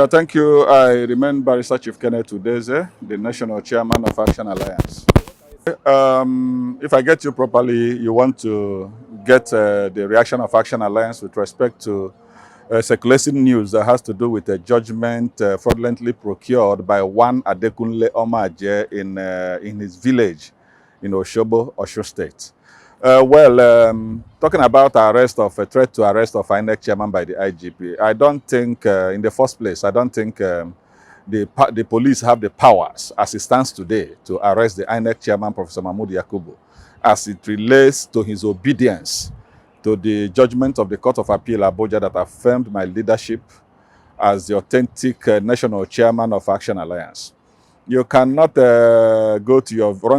Thank you. I remain Barrister Chief Kenneth Udeze, the National Chairman of Action Alliance. If I get you properly, you want to get the reaction of Action Alliance with respect to circulating news that has to do with a judgment fraudulently procured by one Adekunle Omaje in his village in Oshobo, Osho State. Talking about a threat to arrest of INEC chairman by the IGP, I don't think, in the first place, I don't think the police have the powers, as it stands today, to arrest the INEC chairman, Professor Mahmoud Yakubu, as it relates to his obedience to the judgment of the Court of Appeal Abuja that affirmed my leadership as the authentic national chairman of Action Alliance. You cannot run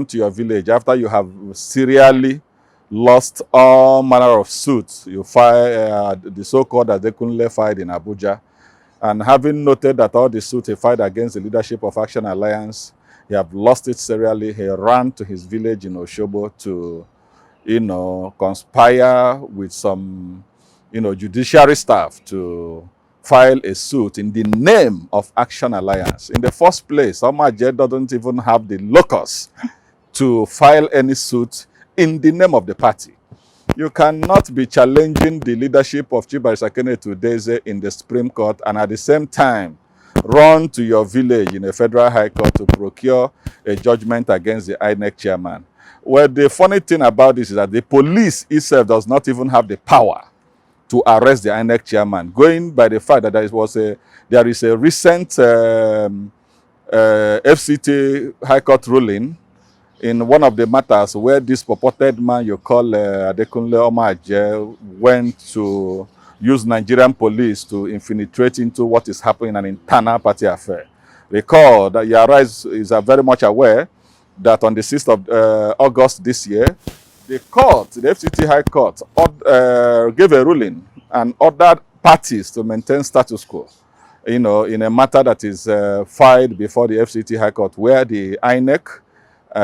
to your village after you have serially lost all manner of suits you filed, the so-called Adekunle filed in Abuja. And having noted that all the suits he filed against the leadership of Action Alliance, he have lost it serially, he ran to his village in Oshobo to, conspire with some, judiciary staff to file a suit in the name of Action Alliance. In the first place, Omaje doesn't even have the locus to file any suit in the name of the party. You cannot be challenging the leadership of Chief Barrister Kenneth Udeze in the Supreme Court and at the same time run to your village in a federal high court to procure a judgment against the INEC chairman. Well, the funny thing about this is that the police itself does not even have the power to arrest the INEC chairman, going by the fact that there is a recent FCT High Court ruling in one of the matters where this purported man you call Adekunle Omaje went to use Nigerian police to infiltrate into what is happening in an internal party affair. Recall that Yara is very much aware that on the 6th of August this year, the FCT High Court, gave a ruling and ordered parties to maintain status quo, in a matter that is filed before the FCT High Court, where the INEC,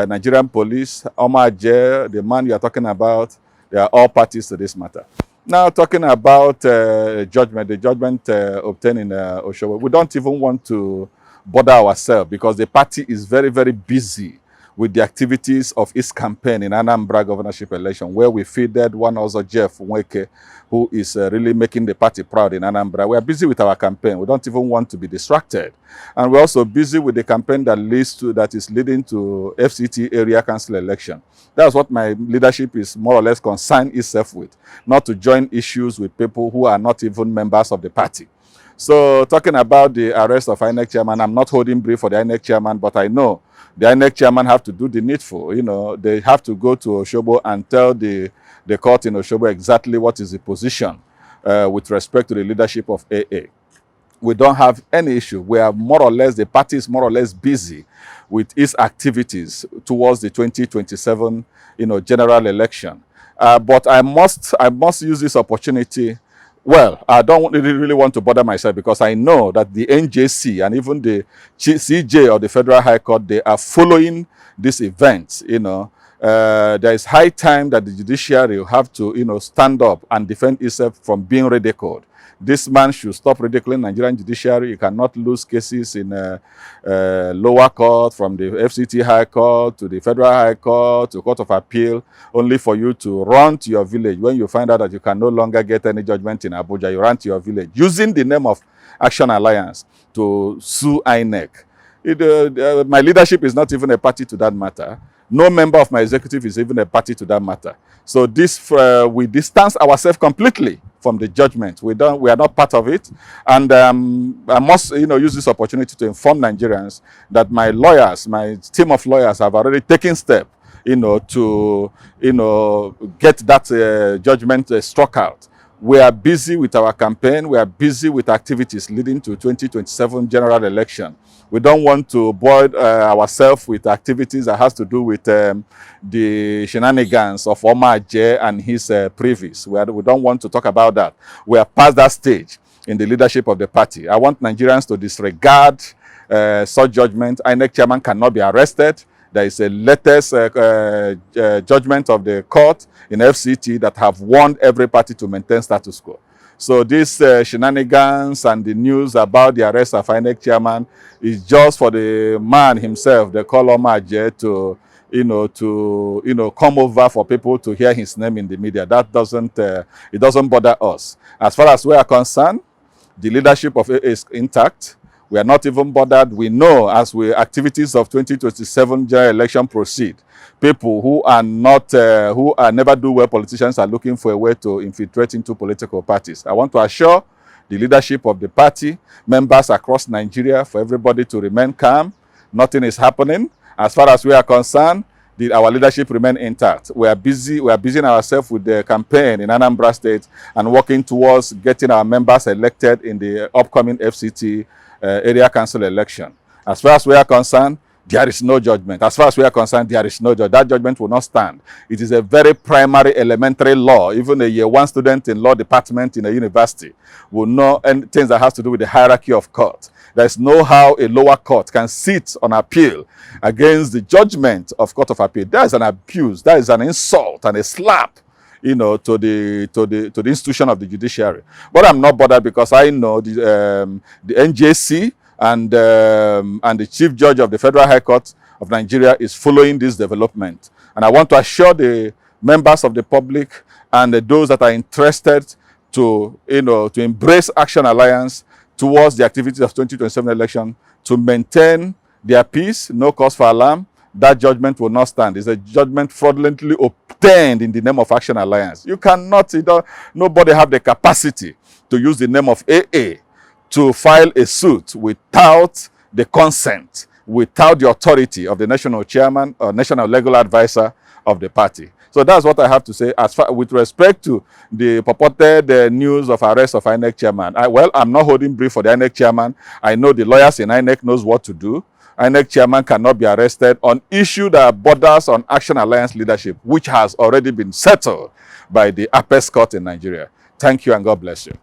Nigerian police, Omaje, the man you are talking about, they are all parties to this matter. Now, talking about the judgment obtained in Oshobo, we don't even want to bother ourselves because the party is very, very busy with the activities of its campaign in Anambra governorship election, where we fielded one also Jeff Nweke, who is really making the party proud in Anambra. We are busy with our campaign. We don't even want to be distracted. And we're also busy with the campaign that is leading to FCT area council election. That's what my leadership is more or less concerned itself with, not to join issues with people who are not even members of the party. So talking about the arrest of INEC chairman, I'm not holding brief for the INEC chairman, but I know the INEC chairman have to do the needful. They have to go to Oshobo and tell the court in Oshobo exactly what is the position with respect to the leadership of AA. We don't have any issue. We are more or less, the party is more or less busy with its activities towards the 2027 general election. But I must use this opportunity. Well, I don't really want to bother myself because I know that the NJC and even the CJ of the Federal High Court, they are following this event. There is high time that the judiciary will have to, stand up and defend itself from being ridiculed. This man should stop ridiculing Nigerian judiciary. You cannot lose cases in lower court, from the FCT High Court to the Federal High Court to Court of Appeal, only for you to run to your village. When you find out that you can no longer get any judgment in Abuja, you run to your village, using the name of Action Alliance to sue INEC. My leadership is not even a party to that matter. No member of my executive is even a party to that matter. So we distance ourselves completely from the judgment. We are not part of it. And I must, use this opportunity to inform Nigerians that my lawyers, my team of lawyers, have already taken steps, to, get that judgment struck out. We are busy with our campaign. We are busy with activities leading to 2027 general election. We don't want to boil ourselves with activities that has to do with the shenanigans of Omaje and his privies. We don't want to talk about that. We are past that stage in the leadership of the party. I want Nigerians to disregard such judgment. INEC chairman cannot be arrested. There is a latest judgment of the court in FCT that have warned every party to maintain status quo. So this shenanigans and the news about the arrest of INEC chairman is just for the man himself, the call Omaje, to come over for people to hear his name in the media. That doesn't it doesn't bother us. As far as we are concerned, the leadership of AA is intact. We are not even bothered. We know as we activities of 2027 general election proceed, people who are never do well politicians are looking for a way to infiltrate into political parties. I want to assure the leadership of the party, members across Nigeria, for everybody to remain calm. Nothing is happening. As far as we are concerned, our leadership remain intact. We are busying ourselves with the campaign in Anambra State and working towards getting our members elected in the upcoming FCT area council election. As far as we are concerned, there is no judgment. As far as we are concerned, there is no judgment. That judgment will not stand. It is a very primary, elementary law. Even a year one student in law department in a university will know things that has to do with the hierarchy of court. There is no how a lower court can sit on appeal against the judgment of Court of Appeal. That is an abuse. That is an insult and a slap, to the institution of the judiciary. But I'm not bothered because I know the NJC and the Chief Judge of the Federal High Court of Nigeria is following this development. And I want to assure the members of the public and those that are interested to embrace Action Alliance towards the activities of 2027 election to maintain their peace, no cause for alarm. That judgment will not stand. It's a judgment fraudulently obtained in the name of Action Alliance. You cannot, nobody have the capacity to use the name of AA to file a suit without the consent, without the authority of the national chairman or national legal advisor of the party. So that's what I have to say as far with respect to the purported news of arrest of INEC chairman. I'm not holding brief for the INEC chairman. I know the lawyers in INEC knows what to do. INEC chairman cannot be arrested on issue that borders on Action Alliance leadership, which has already been settled by the Apex Court in Nigeria. Thank you and God bless you.